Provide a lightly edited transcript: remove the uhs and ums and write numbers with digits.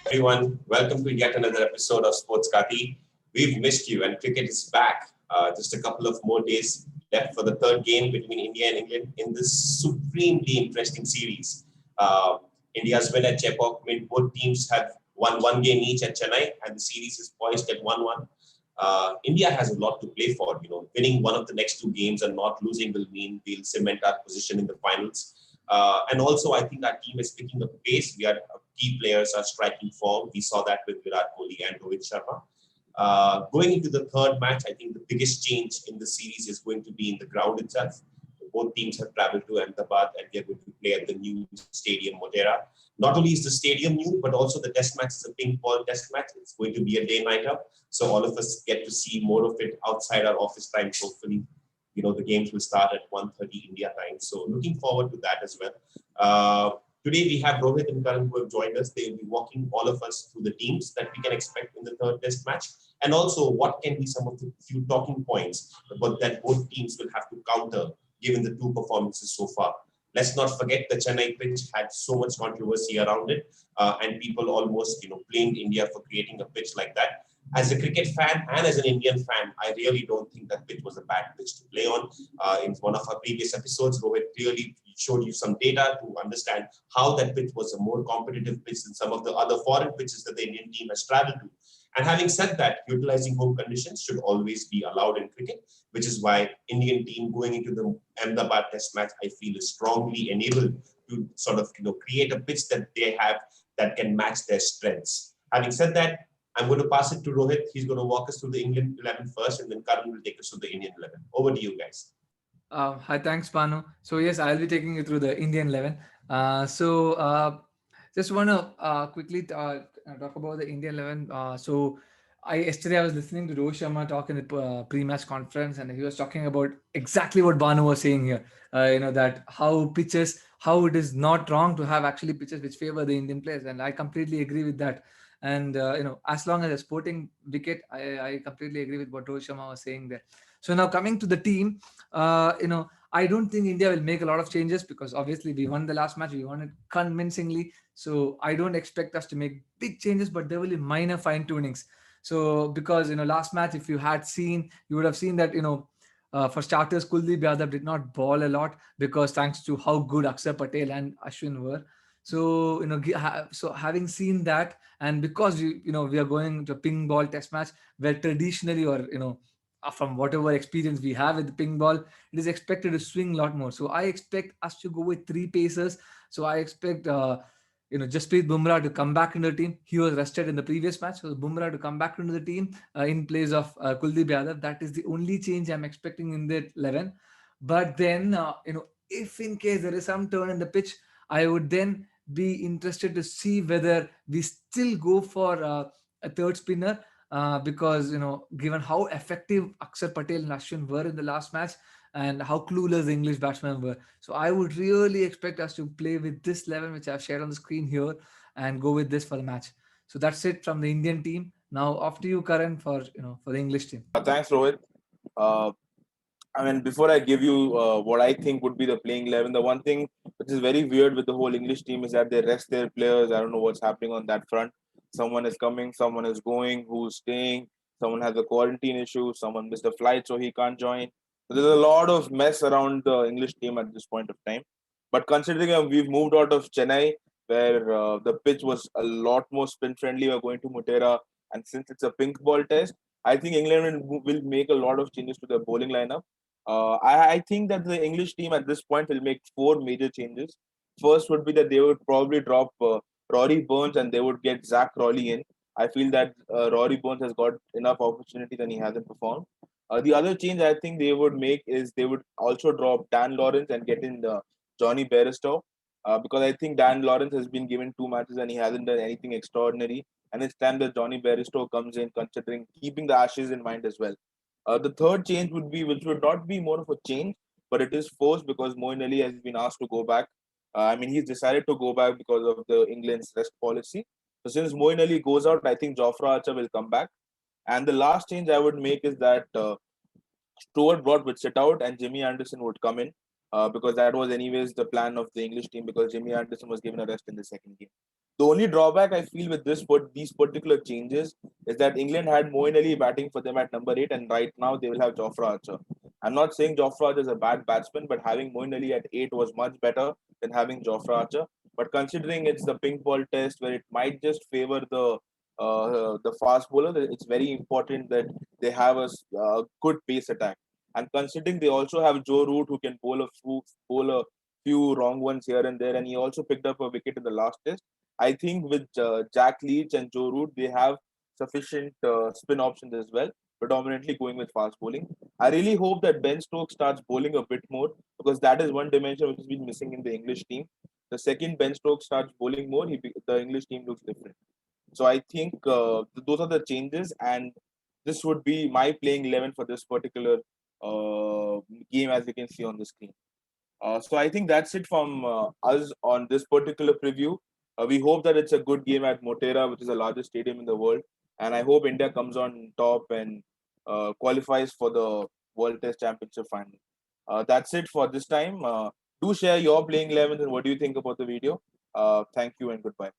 Everyone, welcome to yet another episode of Sports Kathi. We've missed you, and cricket is back. Just a couple of more days left for the third game between India and England in this supremely interesting series. India's win at Chepauk meant both teams have won one game each at Chennai, and the series is poised at 1-1. India has a lot to play for. Winning one of the next two games and not losing will mean we'll cement our position in the finals. And also, I think our team is picking up pace. We are key players are striking form. We saw that with Virat Kohli and Rohit Sharma. Going into the third match, I think the biggest change in the series is going to be in the ground itself. Both teams have traveled to Ahmedabad and they're going to play at the new stadium, Motera. Not only is the stadium new, but also the test match is a pink ball test match. It's going to be a day-nighter. So all of us get to see more of it outside our office times, hopefully. The games will start at 1:30 India time. So looking forward to that as well. Today we have Rohit and Karan who have joined us. They will be walking all of us through the teams that we can expect in the third test match. And also what can be some of the few talking points but that both teams will have to counter given the two performances so far. Let's not forget the Chennai pitch had so much controversy around it, and people almost blamed India for creating a pitch like that. As a cricket fan and as an Indian fan, I really don't think that pitch was a bad pitch to play on. In one of our previous episodes, Rohit clearly showed you some data to understand how that pitch was a more competitive pitch than some of the other foreign pitches that the Indian team has traveled to. And having said that, utilizing home conditions should always be allowed in cricket, which is why Indian team going into the Ahmedabad test match, I feel is strongly enabled to sort of create a pitch that they have that can match their strengths. Having said that, I'm going to pass it to Rohit. He's going to walk us through the England 11 first, and then Karan will take us through the Indian 11. Over to you guys. Hi, thanks, Bhanu. So yes, I'll be taking you through the Indian 11. Just want to quickly talk about the Indian 11. Yesterday I was listening to Rohit Sharma talk in the pre-match conference, and he was talking about exactly what Bhanu was saying here. That how it is not wrong to have actually pitches which favor the Indian players, and I completely agree with that. And as long as a sporting wicket, I completely agree with what Rohit Sharma was saying there. So now coming to the team, I don't think India will make a lot of changes because obviously we won the last match, we won it convincingly. So I don't expect us to make big changes, but there will be minor fine tunings. So because last match, if you had seen, you would have seen that for starters, Kuldeep Yadav did not ball a lot because thanks to how good Akshar Patel and Ashwin were. So so having seen that, and because we are going to a ping ball test match where traditionally or from whatever experience we have with the ping ball, it is expected to swing a lot more. So I expect us to go with three pacers. So I expect Jasprit Bumrah to come back into the team. He was rested in the previous match, so Bumrah to come back into the team in place of Kuldeep Yadav. That is the only change I'm expecting in the 11. But then if in case there is some turn in the pitch, I would then be interested to see whether we still go for a third spinner because given how effective Akshar Patel and Ashwin were in the last match and how clueless the English batsmen were. So I would really expect us to play with this 11 which I've shared on the screen here and go with this for the match. So that's it from the Indian team. Now off to you, Karan, for the English team. Thanks, Rohit. Uh, before I give you what I think would be the playing 11, the one thing which is very weird with the whole English team is that they rest their players. I don't know what's happening on that front. Someone is coming, someone is going, who's staying, someone has a quarantine issue, someone missed a flight, so he can't join. So there's a lot of mess around the English team at this point of time. But considering we've moved out of Chennai, where the pitch was a lot more spin friendly, we're going to Motera, and since it's a pink ball test, I think England will make a lot of changes to their bowling lineup. I think that the English team at this point will make four major changes. First would be that they would probably drop Rory Burns and they would get Zach Rowley in. I feel that Rory Burns has got enough opportunity and he hasn't performed. The other change I think they would make is they would also drop Dan Lawrence and get in Johnny Bairstow because I think Dan Lawrence has been given two matches and he hasn't done anything extraordinary. And it's time that Johnny Bairstow comes in, considering keeping the Ashes in mind as well. The third change would be, which would not be more of a change, but it is forced because Moeen Ali has been asked to go back. He's decided to go back because of the England's rest policy. So since Moeen Ali goes out, I think Jofra Archer will come back. And the last change I would make is that Stuart Broad would sit out and Jimmy Anderson would come in because that was anyways the plan of the English team because Jimmy Anderson was given a rest in the second game. The only drawback I feel with these particular changes is that England had Moeen Ali batting for them at number 8, and right now they will have Jofra Archer. I'm not saying Jofra Archer is a bad batsman, but having Moeen Ali at 8 was much better than having Jofra Archer. But considering it's the pink ball test where it might just favor the fast bowler, it's very important that they have a good pace attack. And considering they also have Joe Root who can bowl a few wrong ones here and there, and he also picked up a wicket in the last test. I think with Jack Leach and Joe Root, they have sufficient spin options as well, predominantly going with fast bowling. I really hope that Ben Stokes starts bowling a bit more because that is one dimension which has been missing in the English team. The second Ben Stokes starts bowling more, the English team looks different. So I think those are the changes, and this would be my playing 11 for this particular game, as you can see on the screen. So I think that's it from us on this particular preview. We hope that it's a good game at Motera, which is the largest stadium in the world, and I hope India comes on top and qualifies for the World Test Championship final. That's it for this time. Do share your playing 11s and what do you think about the video. Thank you and goodbye.